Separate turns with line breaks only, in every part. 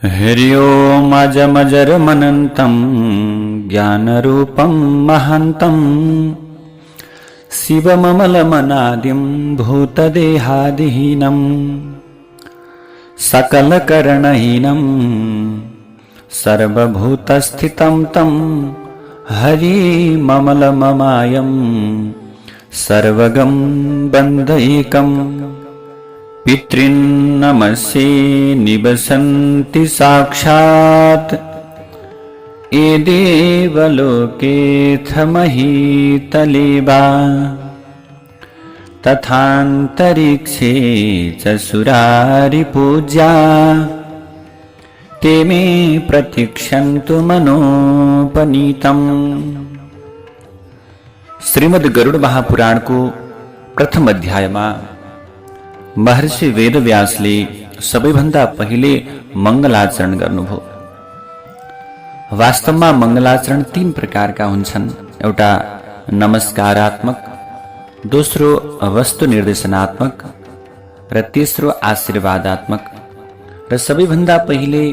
हरि ओम अजमजरमनन्तं ज्ञानरूपं महान्तं शिवममलमनादिं भूतदेहादिहीनं सकलकरणहीनं सर्वभूतस्थितं तं हरिममलममायं सर्वगं बन्धैकम् पितॄन्नमस्ये निवसन्ति साक्षात् ये देवलोकेऽथ महीतले वा तथान्तरिक्षे च सुरारिपूज्या ते मे प्रतीक्षन्तु मनोपनीतम्। श्रीमद् गरुड महापुराण को प्रथम अध्यायमा महर्षि वेदव्यासले सबैभन्दा पहिले मंगलाचरण गर्नुभयो। वास्तवमा मंगलाचरण तीन प्रकारका हुन्छन्। एउटा नमस्कारात्मक, दोस्रो वस्तु निर्देशनात्मक र तेस्रो आशीर्वादात्मक। र सबैभन्दा पहिले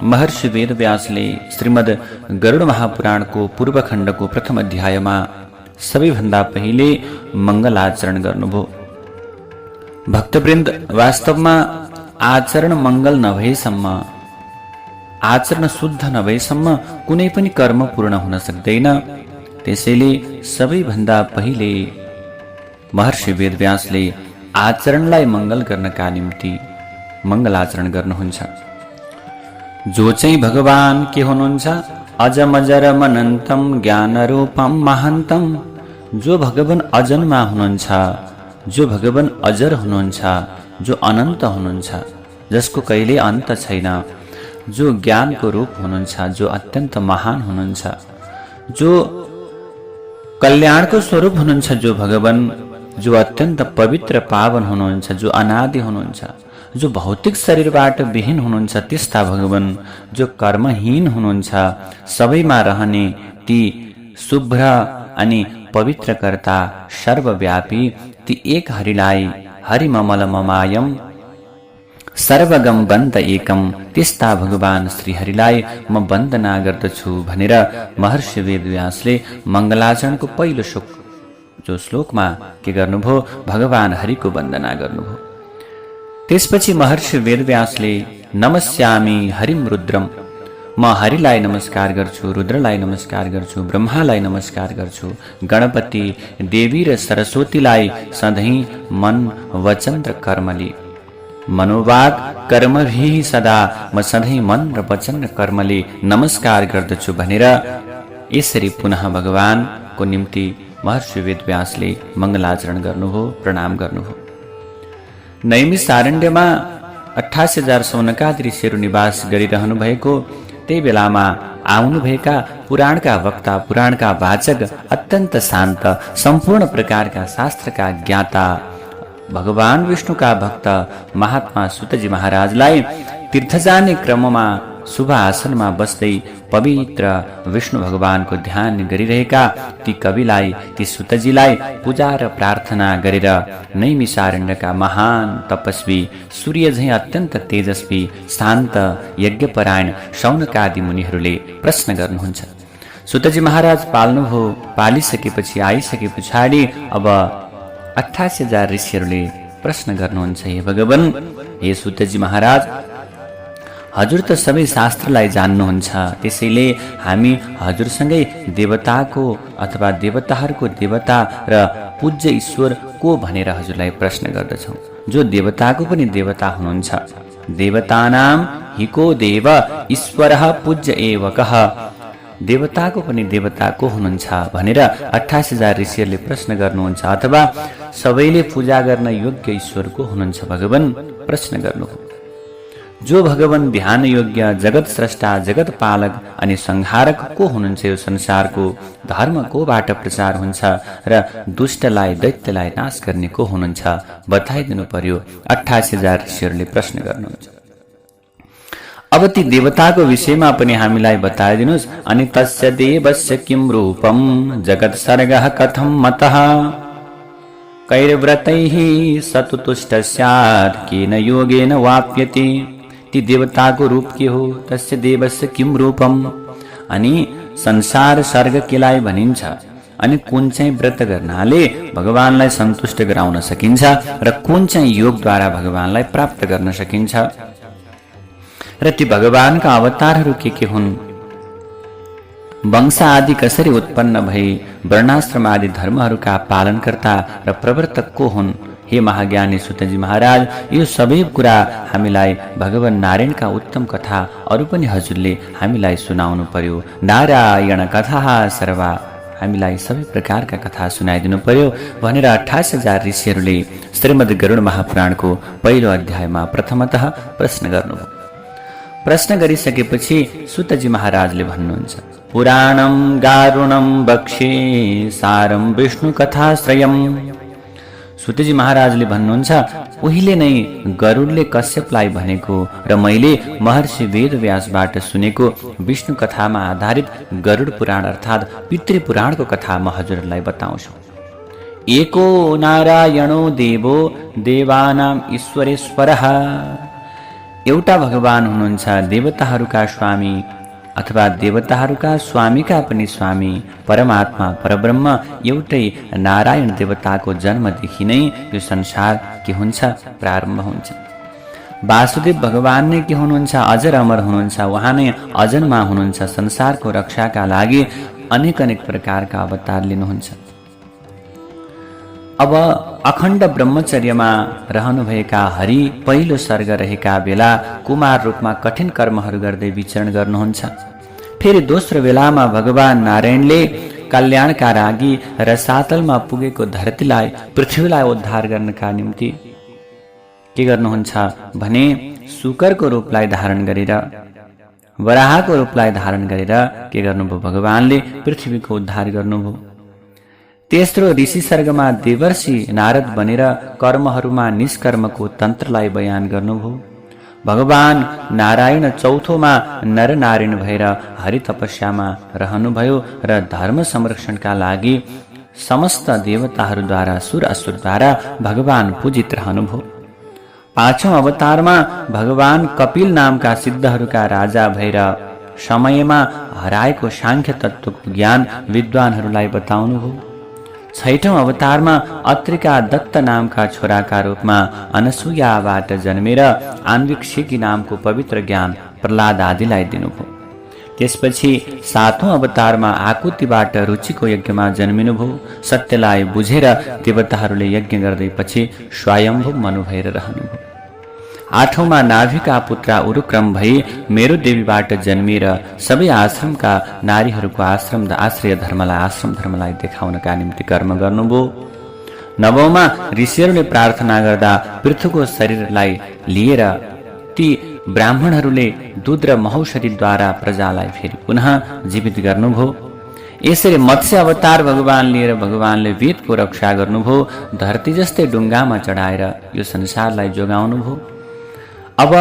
महर्षि वेदव्यासले श्रीमद् गरुड महापुराणको पूर्वखण्डको प्रथम अध्यायमा सबैभन्दा पहिले मंगलाचरण गर्नुभयो। भक्तवृन्द, वास्तवमा आचरण मंगल नभएसम्म, आचरण शुद्ध नभएसम्म कुनै पनि कर्म पूर्ण हुन सक्दैन। त्यसैले सबैभन्दा पहिले महर्षि वेदव्यासले आचरणलाई मंगल गर्नका निम्ति मंगलाचरण गर्नुहुन्छ। जो चाहिँ भगवान के हुनुहुन्छ? अजमजरमनन्तं ज्ञानरूपं महान्तं। जो भगवान अजन्मा हुनुहुन्छ, जो भगवान अजर हुनुहुन्छ, जो अनन्त हुनुहुन्छ, जसको कहिले अन्त छैन, जो ज्ञानको रूप हुनुहुन्छ, जो अत्यन्त महान हुनुहुन्छ, जो कल्याणको स्वरूप हुनुहुन्छ, जो भगवान, जो अत्यन्त पवित्र पावन हुनुहुन्छ, जो अनादि हुनुहुन्छ, जो भौतिक शरीरबाट विहीन हुनुहुन्छ, त्यस्ता भगवान, जो कर्महीन हुनुहुन्छ, सबैमा रहने ती शुभ्र अनि पवित्रकर्ता सर्वव्यापी ती एक हरिलाई हरिममलममायम सर्वगम बन्द एकम, त्यस्ता भगवान श्री हरिलाई म वन्दना गर्दछु भनेर महर्षि वेदव्यासले मंगलाचरणको पहिलो श्लोकमा के गर्नुभयो? भगवान हरिको वन्दना गर्नुभयो। त्यसपछि महर्षि वेदव्यासले नमस्यामि हरिम रुद्रम, म हरिलाई नमस्कार गर्छु, रुद्रलाई नमस्कार गर्छु, ब्रह्मालाई नमस्कार गर्छु, गणपति देवी र सरस्वतीलाई सधैँ मन वचन र कर्मले, मनोवाग कर्मभिः सदा म सधैँ मन र वचन र कर्मले नमस्कार गर्दछु भनेर यसरी पुनः भगवानको निम्ति महर्षि वेदव्यासले मंगलाचरण गर्नुभयो, प्रणाम गर्नुभयो। नैमिषारण्यमा 28,000 सौनकादि ऋषिहरू निवास गरिरहनु भएको त्यही बेलामा आउनुभएका पुराणका वक्ता, पुराणका वाचक, अत्यन्त शान्त, सम्पूर्ण प्रकारका शास्त्रका ज्ञाता भगवान विष्णुका भक्त महात्मा सुतजी महाराजलाई तीर्थ जाने क्रममा शुभ आसनमा बस्दै पवित्र विष्णु भगवानको ध्यान गरिरहेका ती कविलाई, ती सुतजीलाई पूजा र प्रार्थना गरेर नैमिषारण्यका महान तपस्वी, सूर्य झैं अत्यन्त तेजस्वी, शान्त, यज्ञपरायण शौनकादि मुनिहरूले प्रश्न गर्नुहुन्छ। सुतजी महाराज पाल्नुभयो। पालिसकेपछि आइसके पछाडि अब 28,000 ऋषिहरूले प्रश्न गर्नुहुन्छ, हे भगवान, हे सुतजी महाराज, हजुर त सबै शास्त्रलाई जान्नुहुन्छ, त्यसैले हामी हजुरसँगै देवताको अथवा देवताहरूको देवता र पूज्य ईश्वर को भनेर हजुरलाई प्रश्न गर्दछौँ। जो देवताको पनि देवता हुनुहुन्छ। देवतानां हिको देव ईश्वरः पूज्य एव कः, देवताको पनि देवता को हुनुहुन्छ भनेर 28,000 ऋषिहरूले प्रश्न गर्नुहुन्छ। अथवा सबैले पूजा गर्न योग्य ईश्वर को हुनुहुन्छ भगवान, प्रश्न गर्नुभयो। जो भगवान ध्यान योग्य जगत स्रष्टा, जगत पालक अनि संहारक को हुनुहुन्छ? यो संसारको धर्म कोबाट प्रचार हुन्छ र दुष्टलाई, दैत्यलाई नाश गर्ने को हुनुहुन्छ? बताइदिनु पर्यो। 28,000 ऋषिहरूले प्रश्न गर्नुहुन्छ। अब ती देवताको विषयमा पनि हामीलाई बताइदिनुस्। अनि तस्य देवस्य किम रूपम जगत सर्गः कथम मतः कैर्व्रतैः सतुतुष्ट स्यात् केन योगेन वाप्यते। ती देवताको रूप के हो, तस्य देवस्य किम रूपम। अनि संसार स्वर्ग केलाई भनिन्छ, अनि कुन चाहिँ व्रत गर्नाले भगवानलाई सन्तुष्ट गराउन सकिन्छ र कुन चाहिँ योगद्वारा भगवानलाई प्राप्त गर्न सकिन्छ र ती भगवानका अवतारहरू के हुन्, वंश आदि कसरी उत्पन्न भई वर्णाश्रम आदि धर्महरूका पालनकर्ता र प्रवर्तक को हुन्। हे महाज्ञानी सुतजी महाराज, यो सबै कुरा हामीलाई भगवान नारायणका उत्तम कथा अरू पनि हजुरले हामीलाई सुनाउनु पर्यो। नारायण कथा सर्वा, हामीलाई सबै प्रकारका कथा सुनाइदिनु पर्यो भनेर 28,000 ऋषिहरूले श्रीमद् गरुड महापुराणको पहिलो अध्यायमा प्रथमतः प्रश्न गर्नुभयो। प्रश्न गरिसकेपछि सुतजी महाराजले भन्नुहुन्छ, पुराणं गारुणं बक्षे सारं विष्णु कथाश्रयम्। सुतजी महाराजले भन्नुहुन्छ, उहिले नै गरुडले कश्यपलाई भनेको र मैले महर्षि वेदव्यासबाट सुनेको विष्णु कथामा आधारित गरुड पुराण अर्थात् पितृपुराणको कथा म हजुरलाई बताउँछु। एको नारायणो देवो देवानां ईश्वरेश्वरः। एउटा भगवान हुनुहुन्छ देवताहरूका स्वामी अथवा देवताहरूका स्वामीका पनि स्वामी परमात्मा परब्रह्म एउटै नारायण देवताको जन्मदेखि नै यो संसार के हुन्छ, प्रारम्भ हुन्छ। वासुदेव भगवान नै के हुनुहुन्छ, अजर अमर हुनुहुन्छ, उहाँ नै अजन्मा हुनुहुन्छ। संसारको रक्षाका लागि अनेक अनेक प्रकारका अवतार लिनुहुन्छ। अब अखण्ड ब्रह्मचर्यमा रहनुभएका हरि पहिलो सर्ग रहेका बेला कुमार रूपमा कठिन कर्महरू गर्दै विचरण गर्नुहुन्छ। फेरि दोस्रो बेलामा भगवान नारायणले कल्याणका लागि रसातलमा पुगेको धरतीलाई पृथ्वीलाई उद्धार गर्नका निम्ति के गर्नुहुन्छ भने शुकरको रूपलाई धारण गरेर वराहको रूपलाई धारण गरेर के गर्नुभयो, भगवानले पृथ्वीको उद्धार गर्नुभयो। तेस्रो ऋषि सर्गमा देवर्षि नारद बनेर कर्महरूमा निष्कर्मको तन्त्रलाई बयान गर्नुभयो। भगवान नारायण चौथोमा नरनारायण भएर हरि तपस्यामा रहनुभयो र धर्म संरक्षणका लागि समस्त देवताहरूद्वारा सुर असुरद्वारा भगवान पूजित रहनुभयो। पाँचौं अवतारमा भगवान कपिल नामका सिद्धहरूका राजा भएर समयमा हराएको सांख्य तत्त्वको ज्ञान विद्वानहरूलाई बताउनुभयो। छैठौं अवतारमा अत्रिका दत्त नामका छोराका रूपमा अनसुयाबाट जन्मेर आन्विक्षिकी नामको पवित्र ज्ञान प्रहलाद आदिलाई दिनुभयो। त्यसपछि सातौं अवतारमा आकुतिबाट रुचिको यज्ञमा जन्मिनुभयो। सत्यलाई बुझेर देवताहरूले यज्ञ गर्दै पछि स्वयम्भू मनु भएर रहनुभयो। आठौंमा नाभिका पुत्र उरुक्रम भई मेरो देवीबाट जन्मिएर सबै आश्रमका नारीहरूको आश्रय धर्मलाई देखाउनका निम्ति कर्म गर्नुभयो। नवौंमा ऋषिहरूले प्रार्थना गर्दा पृथ्वीको शरीरलाई लिएर ती ब्राह्मणहरूले दूध र महौषधिद्वारा प्रजालाई फेरि पुनः जीवित गर्नुभयो। यसरी मत्स्य अवतार भगवान लिएर भगवानले वेदको रक्षा गर्नुभयो। धरती जस्तै डुङ्गामा चढाएर यो संसारलाई जोगाउनुभयो। अब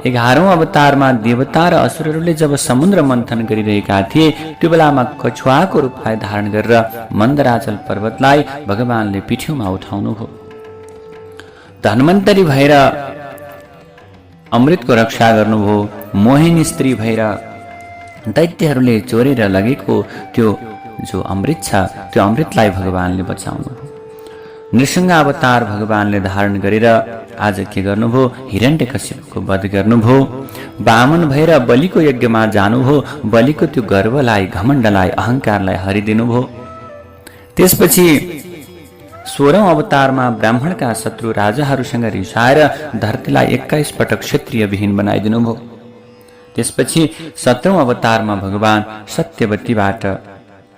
11औं अवतारमा देवता र असुरहरूले जब समुद्र मन्थन गरिरहेका थिए त्यो बेलामा कछुवाको रूपलाई धारण गरेर मन्दराचल पर्वतलाई भगवानले पिठ्यौमा उठाउनुभयो। धन्वन्तरी भएर अमृतको रक्षा गर्नुभयो। मोहिनी स्त्री भएर दैत्यहरूले चोरेर लगेको त्यो जो अमृत छ त्यो अमृतलाई भगवानले बचाउनुभयो। नृसिंह अवतार भगवानले धारण गरेर आज के गर्नुभयो, हिरण्यकश्यपको वध गर्नुभयो। वामन भएर बलिको यज्ञमा जानुभयो। बलिको त्यो गर्वलाई, घमण्डलाई, अहंकारलाई हरिदिनुभयो। त्यसपछि 16औं अवतारमा ब्राह्मणका शत्रु राजाहरूसँग रिसाएर धरतीलाई 21 पटक क्षत्रिय विहीन बनाइदिनुभयो। त्यसपछि 17औं अवतारमा भगवान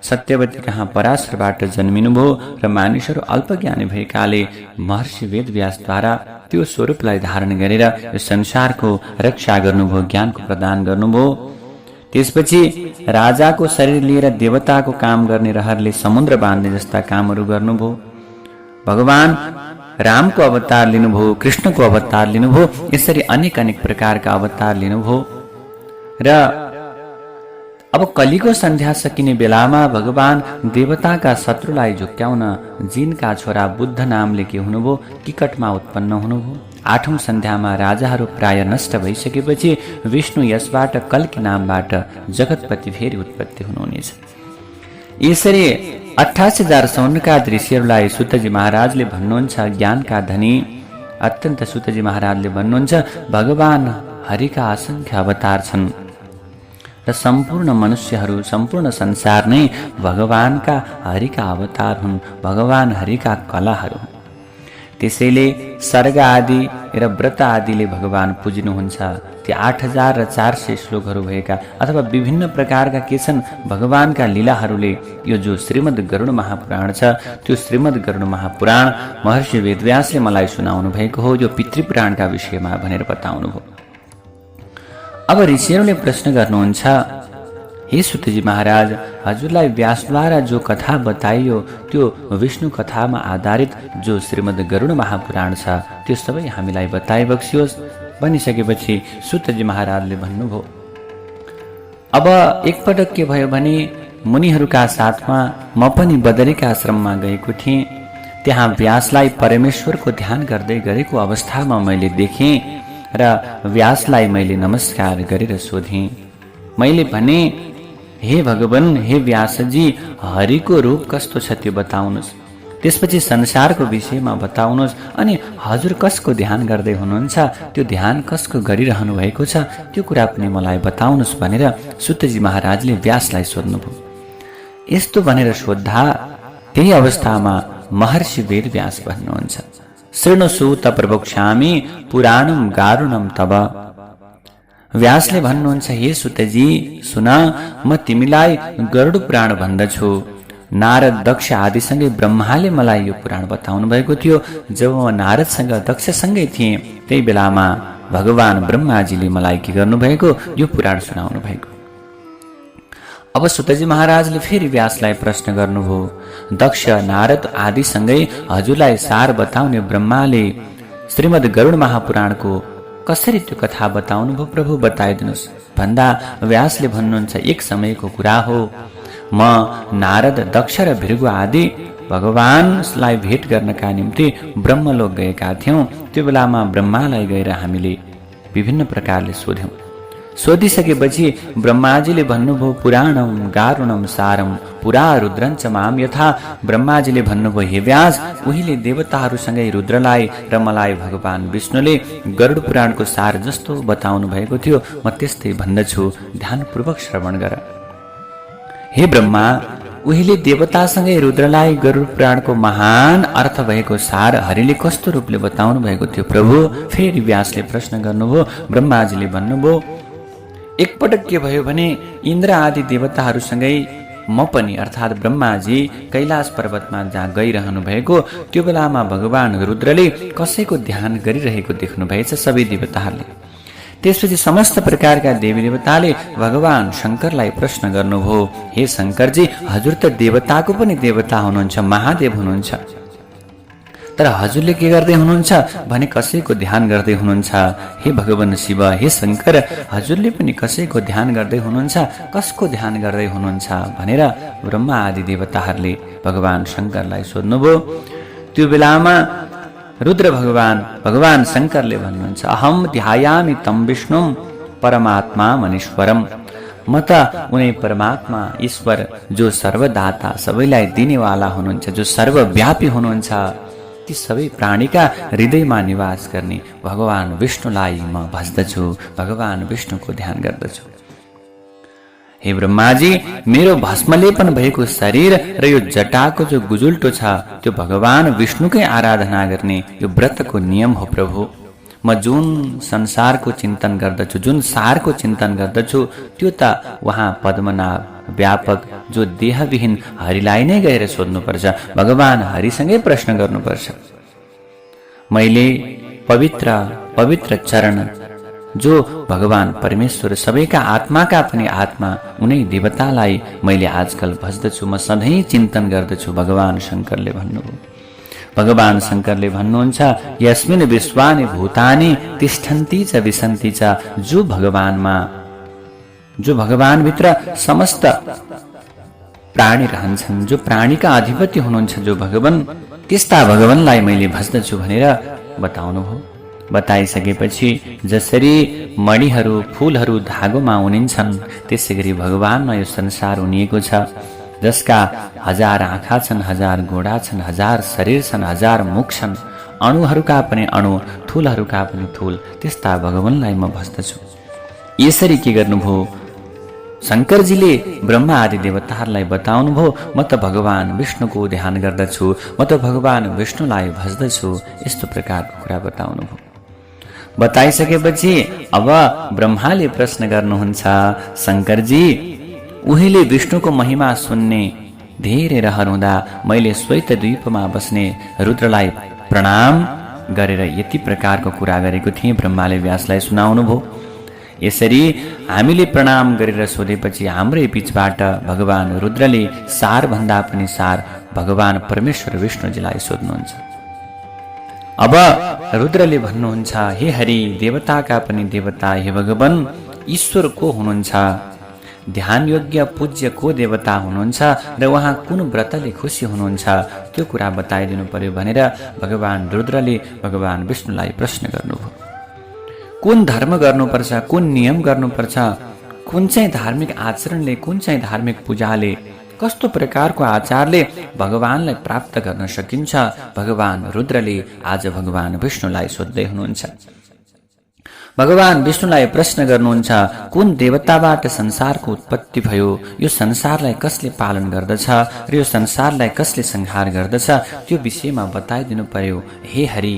सत्यवती कहाँ पराशरबाट जन्मिनुभयो र मानिसहरू अल्पज्ञानी भएकाले महर्षि वेदव्यासद्वारा त्यो स्वरूपलाई धारण गरेर यो संसारको रक्षा गर्नुभयो, ज्ञानको प्रदान गर्नुभयो। त्यसपछि राजाको शरीर लिएर देवताको काम गर्ने रहरले समुद्र बाँध्ने जस्ता कामहरू गर्नुभयो। भगवान रामको अवतार लिनुभयो, कृष्णको अवतार लिनुभयो। यसरी अनेक प्रकारका अवतार लिनुभयो। र अब कलिको सन्ध्या सकिने बेलामा भगवान देवताका शत्रुलाई झुक्क्याउन जिनका छोरा बुद्ध नामले के हुनुभयो, किकटमा उत्पन्न हुनुभयो। 8औं सन्ध्यामा राजाहरू प्राय नष्ट भइसकेपछि विष्णु यसबाट कल्की नामबाट जगतपति फेरि उत्पत्ति हुनुहुनेछ। यसरी 88,000 सौनकादि ऋषिहरूलाई सुतजी महाराजले भन्नुहुन्छ ज्ञानका धनी अत्यन्त सुतजी महाराजले भन्नुहुन्छ भगवान हरिका असंख्य अवतार छन् र सम्पूर्ण मनुष्यहरू सम्पूर्ण संसार नै भगवानका हरिका अवतार हुन्, भगवान हरिका कलाहरू हुन्। त्यसैले सर्ग आदि र व्रत आदिले भगवान पुजिनुहुन्छ। ती 8,400 श्लोकहरू भएका अथवा विभिन्न प्रकारका के छन् भगवानका लीलाहरूले यो जो श्रीमद् गरुड महापुराण छ त्यो श्रीमद् गरुड महापुराण महर्षि वेदव्यासले मलाई सुनाउनु भएको हो, यो पितृपुराणका विषयमा भनेर बताउनु भयो। अब ऋषिहरूले प्रश्न गर्नुहुन्छ, हे सुतजी महाराज, हजुरलाई व्यासद्वारा जो कथा बताइयो त्यो विष्णु कथामा आधारित जो श्रीमद् गरुड महापुराण छ त्यो सबै हामीलाई बताइबक्सियोस्। भनिसकेपछि सुतजी महाराजले भन्नुभयो, अब एकपटक के भयो भने मुनिहरूका साथमा म पनि बदरीका आश्रममा गएको थिएँ। त्यहाँ व्यासलाई परमेश्वरको ध्यान गर्दै गरेको अवस्थामा मैले देखेँ र व्यासलाई मैले नमस्कार गरेर सोधेँ। मैले भने, हे भगवान, हे व्यासजी, हरिको रूप कस्तो छ त्यो बताउनुहोस्, त्यसपछि संसारको विषयमा बताउनुहोस्, अनि हजुर कसको ध्यान गर्दै हुनुहुन्छ, त्यो ध्यान कसको गरिरहनु भएको छ त्यो कुरा पनि मलाई बताउनुहोस् भनेर सुतजी महाराजले व्यासलाई सोध्नुभयो। यस्तो भनेर सोद्धा त्यही अवस्थामा महर्षि वेदव्यास भन्नुहुन्छ, शृणुसूत प्रवक्ष्यामि पुराणम गारुणम तब। व्यासले भन्नुहुन्छ, हे सुतजी सुन, म तिमीलाई गरुड पुराण भन्दछु। नारद दक्ष आदिसँगै ब्रह्माले मलाई यो पुराण बताउनु भएको थियो। जब म नारदसँग दक्षसँगै थिएँ त्यही बेलामा भगवान ब्रह्माजीले मलाई के गर्नुभएको, यो पुराण सुनाउनु भएको। अब सुतजी महाराजले फेरि व्यासलाई प्रश्न गर्नुभयो, दक्ष नारद आदिसँगै हजुरलाई सार बताउने ब्रह्माले श्रीमद् गरुड महापुराणको कसरी त्यो कथा बताउनु भयो प्रभु, बताइदिनुहोस् भन्दा व्यासले भन्नुहुन्छ, एक समयको कुरा हो, म नारद दक्ष र भृगु आदि भगवानलाई भेट गर्नका निम्ति ब्रह्मलोक गएका थियौं। त्यो बेलामा ब्रह्मालाई गएर हामीले विभिन्न प्रकारले सोध्यौं। सोधिसकेपछि ब्रह्माजीले भन्नुभयो, पुराणम गारुणम सारम पुरा रुद्रञ्च माम यथा। ब्रह्माजीले भन्नुभयो, हे व्यास, उहिले देवताहरूसँगै रुद्रलाई र मलाई भगवान विष्णुले गरुड पुराणको सार जस्तो बताउनु भएको थियो, म त्यस्तै भन्दछु, ध्यानपूर्वक श्रवण गर। हे ब्रह्मा, उहिले देवतासँगै रुद्रलाई गरुड पुराणको महान अर्थ भएको सार हरिले कस्तो रूपले बताउनु भएको थियो प्रभु? फेरि व्यासले प्रश्न गर्नुभयो। ब्रह्माजीले भन्नुभयो, एकपटक के भयो भने इन्द्र आदि देवताहरूसँगै म पनि अर्थात् ब्रह्माजी कैलाश पर्वतमा जहाँ गइरहनु भएको त्यो बेलामा भगवान रुद्रले कसैको ध्यान गरिरहेको देख्नु भएछ सबै देवताहरूले। त्यसपछि समस्त प्रकारका देवी देवताले भगवान शङ्करलाई प्रश्न गर्नुभयो, हे शङ्करजी, हजुर त देवताको पनि देवता हुनुहुन्छ, महादेव हुनुहुन्छ, तर हजुरले के गर्दै हुनुहुन्छ भने कसैको ध्यान गर्दै हुनुहुन्छ। हे भगवान शिव, हे शङ्कर, हजुरले पनि कसैको ध्यान गर्दै हुनुहुन्छ, कसको ध्यान गर्दै हुनुहुन्छ भनेर ब्रह्मा आदि देवताहरूले भगवान शङ्करलाई सोध्नुभयो। त्यो बेलामा रुद्र भगवान शङ्करले भन्नुहुन्छ, अहम ध्यायामि तम विष्णुम परमात्मा मनीश्वरम। म त उनी परमात्मा ईश्वर जो सर्वदाता सबैलाई दिनेवाला हुनुहुन्छ, जो सर्वव्यापी हुनुहुन्छ, ती सबै प्राणीका हृदयमा निवास गर्ने भगवान विष्णुलाई म भज्दछु, भगवान विष्णुको ध्यान गर्दछु। हे ब्रह्माजी, मेरो भस्मलेपन भएको शरीर र यो जटाको जो गुजुल्टो छ त्यो भगवान विष्णुकै आराधना गर्ने यो व्रतको नियम हो प्रभु। म जुन संसारको चिन्तन गर्दछु, जुन सारको चिन्तन गर्दछु त्यो त उहाँ पद्मनाभ व्यापक जो देहविहीन हरिलाई नै गएर सोध्नुपर्छ, भगवान हरिसँगै प्रश्न गर्नुपर्छ। मैले पवित्र चरण जो भगवान परमेश्वर सबैका आत्माका पनि आत्मा उनै देवतालाई मैले आजकल भज्दछु, म सधैँ चिन्तन गर्दछु, भगवान शङ्करले भन्नुभयो। भगवान शङ्करले भन्नुहुन्छ, यस्मिन् विश्वानि भूतानि तिष्ठन्ति च विसन्ति च। जो भगवानभित्र समस्त प्राणी रहन्छन्, जो प्राणीका अधिपति हुनुहुन्छ जो भगवान, त्यस्ता भगवानलाई मैले भज्दछु भनेर बताउनु हो। बताइसकेपछि जसरी मणिहरू फूलहरू धागोमा उनिन्छन् त्यसै गरी भगवानमा यो संसार उनिएको छ। जसका 1000 आँखा छन्, 1000 गोडा छन्, 1000 शरीर छन्, 1000 मुख छन्, अणुहरूका पनि अणु, थुलहरूका पनि थुल, त्यस्ता भगवानलाई म भज्दछु। यसरी के गर्नुभयो? शङ्करजीले ब्रह्मा आदि देवताहरूलाई बताउनुभयो, म त भगवान विष्णुको ध्यान गर्दछु, म त भगवान विष्णुलाई भज्दछु। यस्तो प्रकारको कुरा बताउनुभयो। बताइसकेपछि अब ब्रह्माले प्रश्न गर्नुहुन्छ, शङ्करजी, उहिले विष्णुको महिमा सुन्ने धेरै रहर हुँदा मैले श्वेत द्वीपमा बस्ने रुद्रलाई प्रणाम गरेर यति प्रकारको कुरा गरेको थिएँ। ब्रह्माले व्यासलाई सुनाउनु भयो। यसरी हामीले प्रणाम गरेर सोधेपछि हाम्रै बीचबाट भगवान रुद्रले सारभन्दा पनि सार भगवान परमेश्वर विष्णुजीलाई सोध्नुहुन्छ। अब रुद्रले भन्नुहुन्छ, हे हरि, देवताका पनि देवता, हे भगवान ईश्वर को हुनुहुन्छ? ध्यान योग्य पूज्य को देवता हुनुहुन्छ र उहाँ कुन व्रतले खुसी हुनुहुन्छ? त्यो कुरा बताइदिनु पर्यो भनेर भगवान रुद्रले भगवान विष्णुलाई प्रश्न गर्नुभयो। कुन धर्म गर्नुपर्छ, कुन नियम गर्नुपर्छ, कुन चाहिँ धार्मिक आचरणले, कुन चाहिँ धार्मिक पूजाले, कस्तो प्रकारको आचारले भगवानलाई प्राप्त गर्न सकिन्छ? भगवान रुद्रले आज भगवान विष्णुलाई सोध्दै हुनुहुन्छ। भगवान विष्णुलाई प्रश्न गर्नुहुन्छ, कुन देवताबाट संसारको उत्पत्ति भयो? यो संसारलाई कसले पालन गर्दछ र यो संसारलाई कसले संहार गर्दछ? त्यो विषयमा बताइदिनु पर्यो हे हरि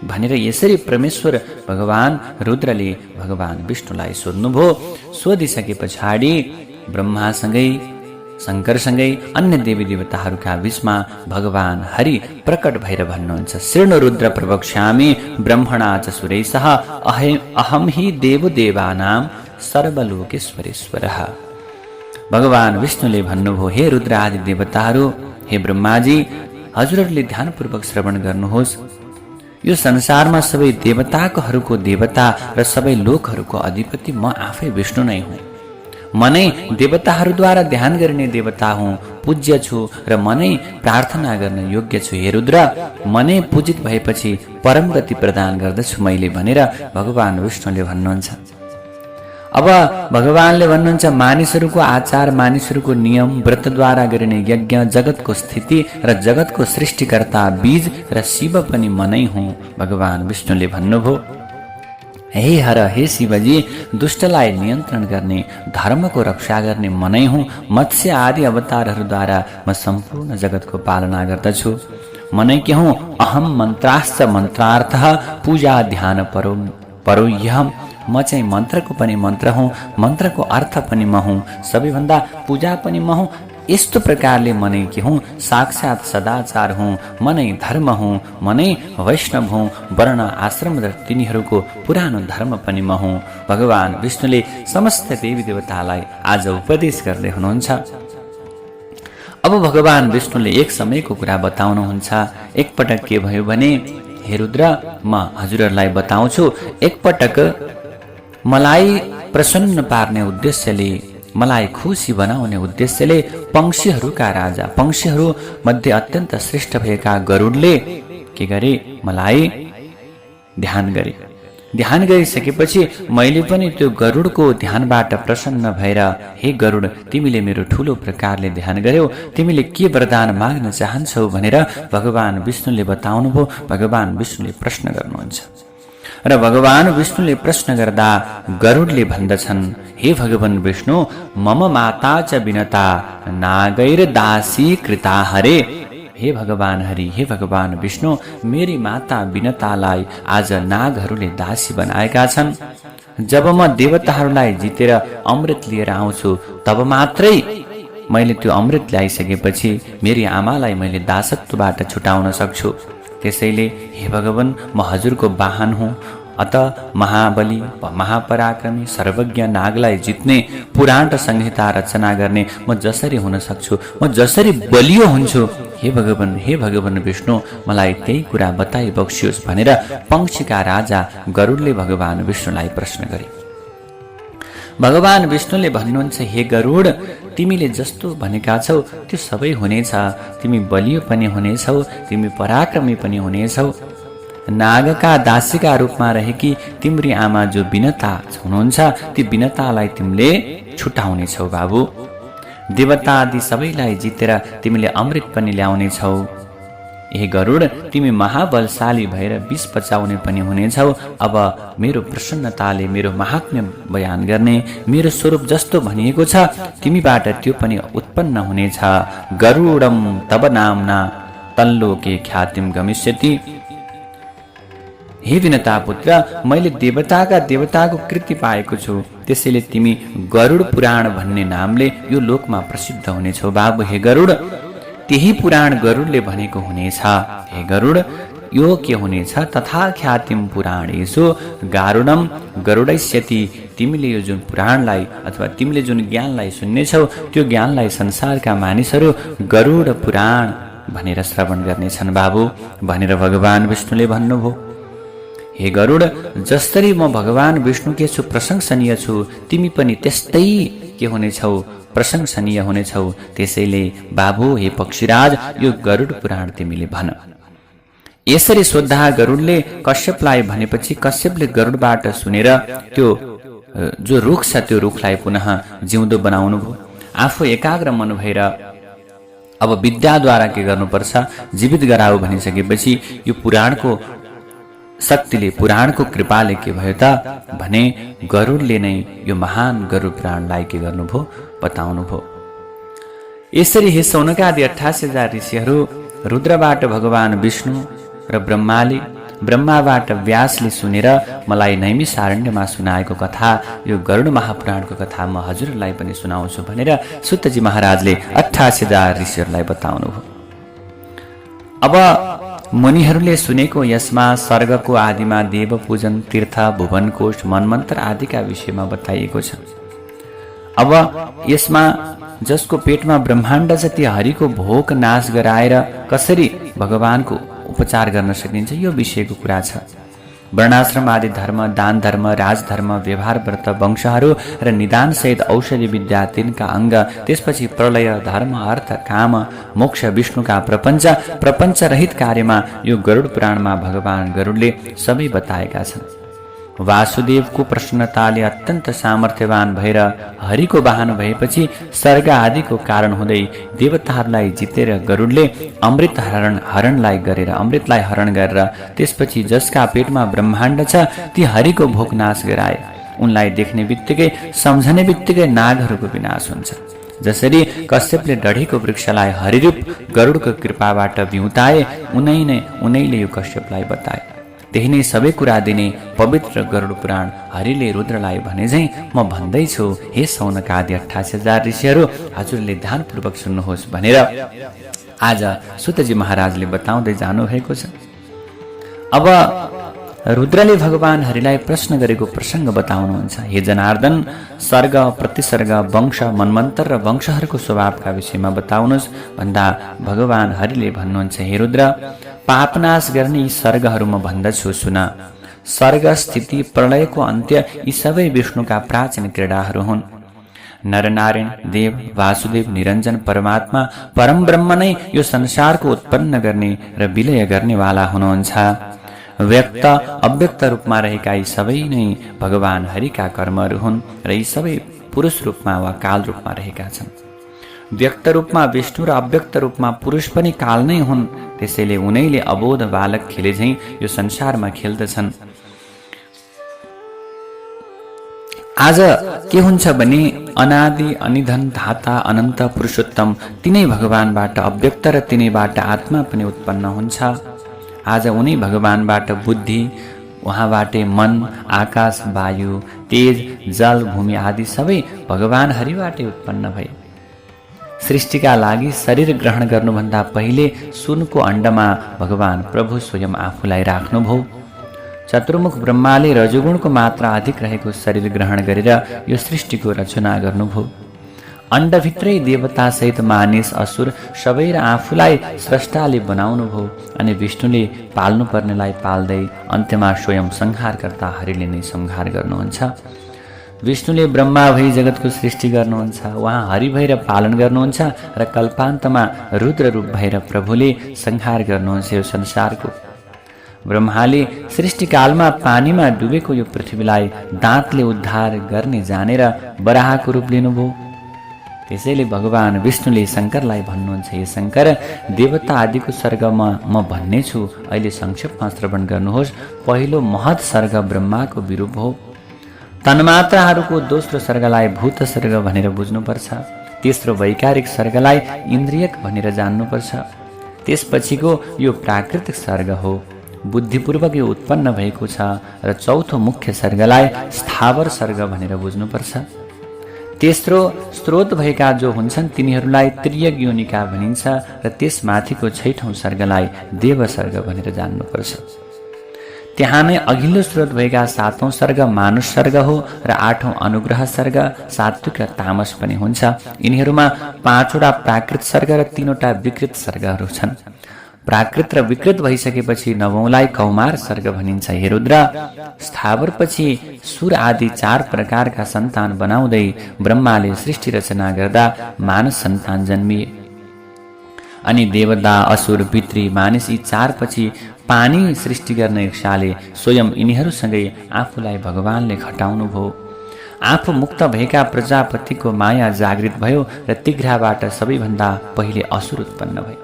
भनेर यसरी परमेश्वर भगवान रुद्रले भगवान विष्णुलाई सोध्नुभयो। सोधिसके पछाडि ब्रह्मासँगै शङ्करसँगै अन्य देवी देवताहरूका बीचमा भगवान हरि प्रकट भएर भन्नुहुन्छ, शृणु रुद्र प्रवक्ष्यामि ब्रह्मणा च सुरैसः अहम हि देवदेवानां सर्वलोकेश्वरेश्वरः। भगवान विष्णुले भन्नुभयो, हे रुद्र आदि देवताहरू, हे ब्रह्माजी, हजुरहरूले ध्यानपूर्वक श्रवण गर्नुहोस्। यो संसारमा सबै देवताहरूको देवता र सबै लोकहरूको अधिपति म आफै विष्णु नै हुँ। म नै देवताहरूद्वारा ध्यान गरिने देवता हुँ, पूज्य छु र म नै प्रार्थना गर्न योग्य छु। हे रुद्र, म नै पूजित भएपछि परम गति प्रदान गर्दछु मैले भनेर भगवान विष्णुले भन्नुहुन्छ। अब भगवानले भन्नुहुन्छ, मानिसहरूको आचार, मानिसहरूको नियम, व्रतद्वारा गरिने यज्ञ, जगतको स्थिति र जगतको सृष्टिकर्ता बीज र शिव पनि म नै हुँ। भगवान विष्णुले भन्नुभयो, हे हर, हे शिवजी, दुष्टलाई नियन्त्रण गर्ने, धर्मको रक्षा गर्ने म नै हुँ। मत्स्य आदि अवतारहरूद्वारा म सम्पूर्ण जगतको पालना गर्दछु। म नै के हुँ? अहम मन्त्राश्च मन्त्रार्थः पूजा ध्यान परोह्यहम्। म चाहिँ मन्त्रको पनि मन्त्र हुँ, मन्त्रको अर्थ पनि म हुँ, सबैभन्दा पूजा पनि म हुँ। यस्तो प्रकारले म नै के हुँ? साक्षात सदाचार हुँ, म नै धर्म हुँ, म नै वैष्णव हुँ, वर्ण आश्रम र तिनीहरूको पुरानो धर्म पनि म हुँ। भगवान विष्णुले समस्त देवी देवतालाई आज उपदेश गर्दै हुनुहुन्छ। अब भगवान विष्णुले एक समयको कुरा बताउनुहुन्छ। एकपटक के भयो भने, हे रुद्र, म हजुरहरूलाई बताउँछु, एकपटक मलाई प्रसन्न पार्ने उद्देश्यले, मलाई खुसी बनाउने उद्देश्यले पंक्षीहरूका राजा, पंक्षीहरू मध्ये अत्यन्त श्रेष्ठ भएका गरुडले के गरे? मलाई ध्यान गरे। ध्यान गरिसकेपछि मैले पनि त्यो गरुडको ध्यानबाट प्रसन्न भएर, हे गरुड, तिमीले मेरो ठुलो प्रकारले ध्यान गर्यौ, तिमीले के वरदान माग्न चाहन्छौ भनेर भगवान विष्णुले बताउनुभयो। भगवान विष्णुले प्रश्न गर्नुहुन्छ र भगवान विष्णुले प्रश्न गर्दा गरुडले भन्दछन्, हे भगवान विष्णु, मम माता च विनता नागैर दासी कृता हरे। हे भगवान हरि, हे भगवान विष्णु, मेरी माता विनतालाई आज नागहरूले दासी बनाएका छन्। जब म देवताहरूलाई जितेर अमृत लिएर आउँछु तब मात्रै मैले त्यो अमृत ल्याइसकेपछि मेरी आमालाई मैले दासत्वबाट छुटाउन सक्छु। त्यसैले हे भगवान, म हजुरको वाहन हुँ। अत महाबली, महापराक्रमी, सर्वज्ञ नागलाई जित्ने, पुराण र संहिता रचना गर्ने म जसरी हुन सक्छु, म जसरी बलियो हुन्छु, हे भगवान विष्णु, मलाई त्यही कुरा बताइ बक्सियोस् भनेर पंक्षीका राजा गरुडले भगवान विष्णुलाई प्रश्न गरे। भगवान विष्णुले भन्नुहुन्छ, हे गरुड, तिमीले जस्तो भनेका छौ त्यो सबै हुनेछ। तिमी बलियो पनि हुनेछौ, तिमी पराक्रमी पनि हुनेछौ। नागका दासीका रूपमा रहेकी तिम्री आमा जो विनता हुनुहुन्छ ती विनतालाई तिमीले छुटाउनेछौ बाबु। देवता आदि सबैलाई जितेर तिमीले अमृत पनि ल्याउनेछौ। हे गरुड, तिमी महाबलशाली भएर विष पचाउने पनि हुनेछौ। अब मेरो प्रसन्नताले मेरो महात्म्य बयान गर्ने, मेरो स्वरूप जस्तो भनिएको छ तिमीबाट त्यो पनि उत्पन्न हुनेछ। गरुडम तब नामना तल्लोके ख्यातिम गमिष्यति। हे विनता पुत्र, मैले देवताको कृति पाएको छु, त्यसैले तिमी गरुड पुराण भन्ने नामले यो लोकमा प्रसिद्ध हुनेछौ बाबु। हे गरुड, त्यही पुराण गरुडले भनेको हुनेछ। हे गरुड, यो के हुनेछ? तथा ख्यातिम पुराणेषु गारुडम गरुडैस्यति। तिमीले यो जुन पुराणलाई अथवा तिमीले जुन ज्ञानलाई सुन्नेछौ त्यो ज्ञानलाई संसारका मानिसहरू गरुड पुराण भनेर श्रवण गर्नेछन् बाबु भनेर भगवान विष्णुले भन्नुभयो। हे गरुड, जसरी म भगवान विष्णुके छु, प्रशंसनीय छु, तिमी पनि त्यस्तै के हुनेछौ? प्रशंसनीय हुनेछौ। त्यसैले बाबु, हे पक्षीराज, यो गरुड पुराण तिमीले भन। यसरी सोद्धा गरुडले कश्यपलाई भनेपछि कश्यपले गरुडबाट सुनेर त्यो जो रुख छ त्यो रुखलाई पुनः जिउँदो बनाउनु भयो। आफू एकाग्र मन भएर अब विद्याद्वारा के गर्नुपर्छ? जीवित गराऊ भनिसकेपछि यो पुराणको शक्तिले, पुराणको कृपाले के भयो त भने गरुडले नै यो महान गरुड पुराणलाई के गर्नुभयो? बताउनुभयो। यसरी हे सौनकादि 88,000 ऋषिहरू रुद्रबाट भगवान विष्णु र ब्रह्माबाट व्यासले सुनेर मलाई नैमिषारण्यमा सुनाएको कथा, यो गरुड महापुराणको कथा म हजुरलाई पनि सुनाउँछु भनेर सुतजी महाराजले 88,000 ऋषिहरूलाई बताउनुभयो। अब मुनिहरूले सुनेको यसमा स्वर्गको आदिमा देव पूजन, तीर्थ, भुवनकोश, मनमन्त्र आदिका विषयमा बताइएको छ। अब यसमा जसको पेटमा ब्रह्माण्ड छ ती हरिको भोक नाश गराएर कसरी भगवानको उपचार गर्न सकिन्छ यो विषयको कुरा छ। वर्णाश्रम आदि धर्म, दान धर्म, राजधर्म, व्यवहार व्रत, वंशहरू र निदान सहित औषधि विद्या तिनका अङ्ग, त्यसपछि प्रलय, धर्म, अर्थ, काम, मोक्ष, विष्णुका प्रपञ्च रहित कार्यमा यो गरुड पुराणमा भगवान गरुडले सबै बताएका छन्। वासुदेवको प्रसन्नताले अत्यन्त सामर्थ्यवान भएर हरिको वाहन भएपछि स्वर्ग आदिको कारण हुँदै देवताहरूलाई जितेर गरुडले अमृतलाई हरण गरेर त्यसपछि जसका पेटमा ब्रह्माण्ड छ ती हरिको भोक नाश गराए। उनलाई देख्ने बित्तिकै, सम्झने बित्तिकै नागहरूको विनाश हुन्छ। जसरी कश्यपले डढीको वृक्षलाई हरिरूप गरुडको कृपाबाट बिउताए, उनैले यो कश्यपलाई बताए। त्यही नै सबै कुरा दिने पवित्र गरुड पुराण हरिले रुद्रलाई भने झैं म भन्दैछु, हे सौनकादि 88,000 ऋषिहरू, हजुरले ध्यानपूर्वक सुन्नुहोस् भनेर आज सुतजी महाराजले बताउँदै जानुभएको छ। अब रुद्रले भगवान हरिलाई प्रश्न गरेको प्रसङ्ग बताउनुहुन्छ। हे जनार्दन, सर्ग, प्रतिसर्ग, वंश, मनमन्त्र र वंशहरूको स्वभावका विषयमा बताउनुहोस् भन्दा भगवान हरिले भन्नुहुन्छ, हे रुद्र, पापनाश गर्ने यी सर्गहरू म भन्दछु सुन। सर्ग, स्थिति, प्रलयको अन्त्य यी सबै विष्णुका प्राचीन क्रीडाहरू हुन्। नरनारायण, देव, वासुदेव, निरञ्जन, परमात्मा, परम ब्रह्म नै यो संसारको उत्पन्न गर्ने र विलय गर्नेवाला हुनुहुन्छ। व्यक्त अव्यक्त रूपमा रहेका यी सबै नै भगवान हरिका कर्महरू हुन् र यी सबै पुरुष रूपमा वा काल रूपमा रहेका छन्। व्यक्त रूपमा विष्णु र अव्यक्त रूपमा पुरुष पनि काल नै हुन्। त्यसैले उनैले अबोध बालक खेले झैं यो संसारमा खेल्दछन्। आज के हुन्छ भने अनादि, अनिधन, धाता, अनन्त, पुरुषोत्तम तिनै भगवानबाट अव्यक्त र तिनैबाट आत्मा पनि उत्पन्न हुन्छ। आज उनै भगवानबाट बुद्धि, उहाँबाटै मन, आकाश, वायु, तेज, जल, भूमि आदि सबै भगवान हरिबाटै उत्पन्न भए। सृष्टिका लागि शरीर ग्रहण गर्नुभन्दा पहिले सुनको अण्डमा भगवान प्रभु स्वयं आफूलाई राख्नुभयो। चतुर्मुख ब्रह्माले रजोगुणको मात्रा अधिक रहेको शरीर ग्रहण गरेर यो सृष्टिको रचना गर्नुभयो। अण्डभित्रै देवता सहित मानिस, असुर सबै र आफूलाई स्रष्टाले बनाउनुभयो अनि विष्णुले पाल्नुपर्नेलाई पाल्दै अन्त्यमा स्वयं संहारकर्ता हरिले नै संहार गर्नुहुन्छ। विष्णुले ब्रह्मा भई जगतको सृष्टि गर्नुहुन्छ, उहाँ हरि भएर पालन गर्नुहुन्छ र कल्पान्तमा रुद्र रूप भएर प्रभुले संहार गर्नुहुन्छ यो संसारको। ब्रह्माले सृष्टिकालमा पानीमा डुबेको यो पृथ्वीलाई दाँतले उद्धार गर्ने जानेर वराहको रूप लिनुभयो। त्यसैले भगवान विष्णुले शङ्करलाई भन्नुहुन्छ, हे शङ्कर, देवता आदिको स्वर्गमा म भन्ने छु, अहिले संक्षेपमा श्रवण गर्नुहोस्। पहिलो महत स्वर्ग ब्रह्माको विरूप हो। तन्मात्राहरूको दोस्रो स्वर्गलाई भूत स्वर्ग भनेर बुझ्नुपर्छ। तेस्रो वैकारिक स्वर्गलाई इन्द्रियक भनेर जान्नुपर्छ। त्यसपछिको यो प्राकृतिक स्वर्ग हो, बुद्धिपूर्वक यो उत्पन्न भएको छ। र चौथो मुख्य स्वर्गलाई स्थावर स्वर्ग भनेर बुझ्नुपर्छ। तेस्रो स्रोत भएका जो हुन्छन् तिनीहरूलाई त्रियग योनिका भनिन्छ। र त्यसमाथिको छैठौँ स्वर्गलाई देव स्वर्ग भनेर जान्नुपर्छ। त्यहाँ नै अघिल्लो स्रोत भएका सातौँ स्वर्ग मानुष स्वर्ग हो र आठौँ अनुग्रह स्वर्ग, सात्विक र तामस पनि हुन्छ। यिनीहरूमा 5वटा प्राकृत स्वर्ग र 3वटा विकृत स्वर्गहरू छन्। प्राकृत र विकृत भइसकेपछि 9औँलाई कौमार स्वर्ग भनिन्छ। हे रुद्र, स्थावरपछि सुर आदि 4 प्रकारका सन्तान बनाउँदै ब्रह्माले सृष्टि रचना गर्दा मानव सन्तान जन्मिए। अनि देवता, असुर, पितृ, मानिस यी 4 पछि पानी सृष्टि गर्ने इच्छाले स्वयं यिनीहरूसँगै आफूलाई भगवानले खटाउनुभयो। आफू मुक्त भएका प्रजापतिको माया जागृत भयो र तिघ्राबाट सबैभन्दा पहिले असुर उत्पन्न भयो।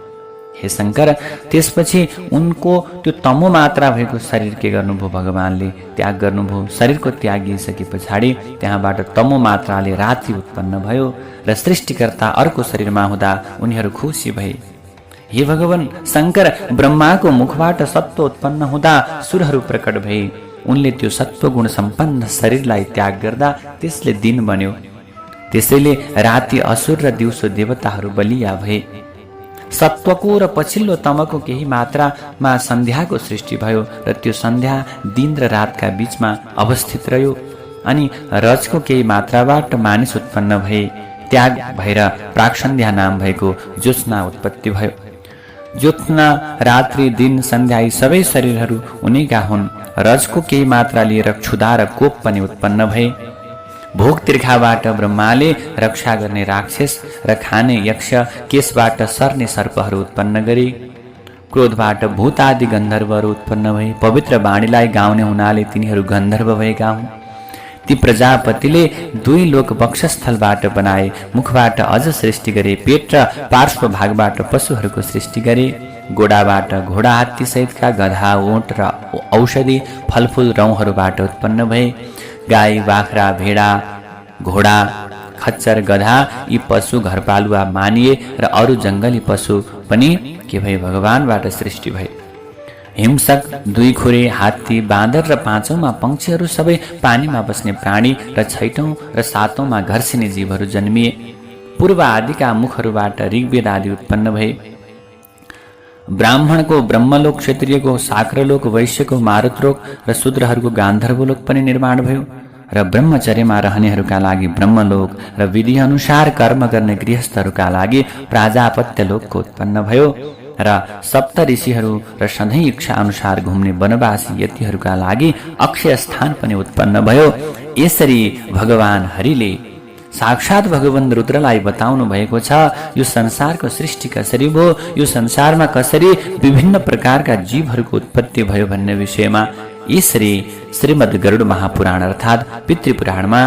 हे शङ्कर, त्यसपछि उनको त्यो तमो मात्रा भएको शरीर के गर्नुभयो? भगवानले त्याग गर्नुभयो। शरीरको त्यागिसके पछाडि त्यहाँबाट तमो मात्राले रात्रि उत्पन्न भयो र सृष्टिकर्ता अर्को शरीरमा हुँदा उनीहरू खुसी भए। हे भगवान शङ्कर, ब्रह्माको मुखबाट सत्व उत्पन्न हुँदा सुरहरू प्रकट भए। उनले त्यो सत्वगुण सम्पन्न शरीरलाई त्याग गर्दा त्यसले दिन बन्यो। त्यसैले राति असुर र दिउँसो देवताहरू बलिया भए। सत्वको र पछिल्लो तमको केही मात्रामा सन्ध्याको सृष्टि भयो र त्यो सन्ध्या दिन र रातका बीचमा अवस्थित रह्यो। अनि रजको केही मात्राबाट मानिस उत्पन्न भए। त्याग भएर प्राक्सन्ध्या नाम भएको ज्योत्स्ना उत्पत्ति भयो। ज्योत्स्ना, रात्रि, दिन, सन्ध्या यी सबै शरीरहरू उनीका हुन्। रजको केही मात्रा लिएर क्षुधा र कोप पनि उत्पन्न भए। भोग तिर्खाबाट ब्रह्माले रक्षा गर्ने राक्षस र खाने यक्ष, केशबाट सर्ने सर्पहरू उत्पन्न गरे। क्रोधबाट भूत आदि गन्धर्वहरू उत्पन्न भए। पवित्र वाणीलाई गाउने हुनाले तिनीहरू गन्धर्व भएका हुन्। ती प्रजापतिले 2 लोक वक्षस्थलबाट बनाए। मुखबाट अझ सृष्टि गरे। पेट र पार्श्व भागबाट पशुहरूको सृष्टि गरे। गोडाबाट घोडा, हात्ती सहितका गधा, ऊँट र औषधि फलफुल रौँहरूबाट उत्पन्न भए। गाई, बाख्रा, भेडा, घोडा, खच्चर, गधा यी पशु घरपालुवा मानिए र अरू जङ्गली पशु पनि के भए? भगवानबाट सृष्टि भए। हिंसक, 2 खुरे, हात्ती, बाँदर र 5औँमा पंक्षीहरू सबै पानीमा बस्ने प्राणी र 6औँ र 7औँमा घर्षिने जीवहरू जन्मिए। पूर्व आदिका मुखहरूबाट ऋग्वेद आदि उत्पन्न भए। ब्राह्मणको ब्रह्मलोक, क्षत्रियको शाक्रलोक, वैश्यको मारुतलोक र शूद्रहरूको गान्धर्वलोक पनि निर्माण भयो। र ब्रह्मचर्यमा रहनेहरूका लागि ब्रह्मलोक र विधि अनुसार कर्म गर्ने गृहस्थहरूका लागि प्राजापत्य लोकको उत्पन्न भयो। र सप्त ऋषिहरू र सधैँ इच्छा अनुसार घुम्ने वनवासी यतिहरूका लागि अक्षय स्थान पनि उत्पन्न भयो। यसरी भगवान हरिले साक्षात भगवान रुद्रलाई बताउनु भएको छ यो संसारको सृष्टि कसरी भयो, यो संसारमा कसरी विभिन्न प्रकारका जीवहरूको उत्पत्ति भयो भन्ने विषयमा। यसरी श्रीमद् गरुड महापुराण अर्थात् पितृपुराणमा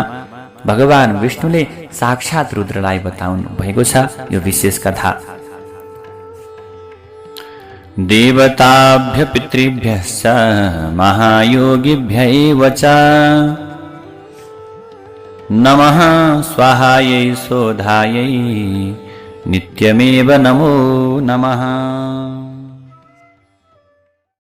भगवान विष्णुले साक्षात रुद्रलाई बताउनु भएको छ यो विशेष कथा। देवताभ्य पितृभ्यश्च महायोगिभ्यैव च नमः स्वाहायै शोधायै नित्यमेव नमो नमः।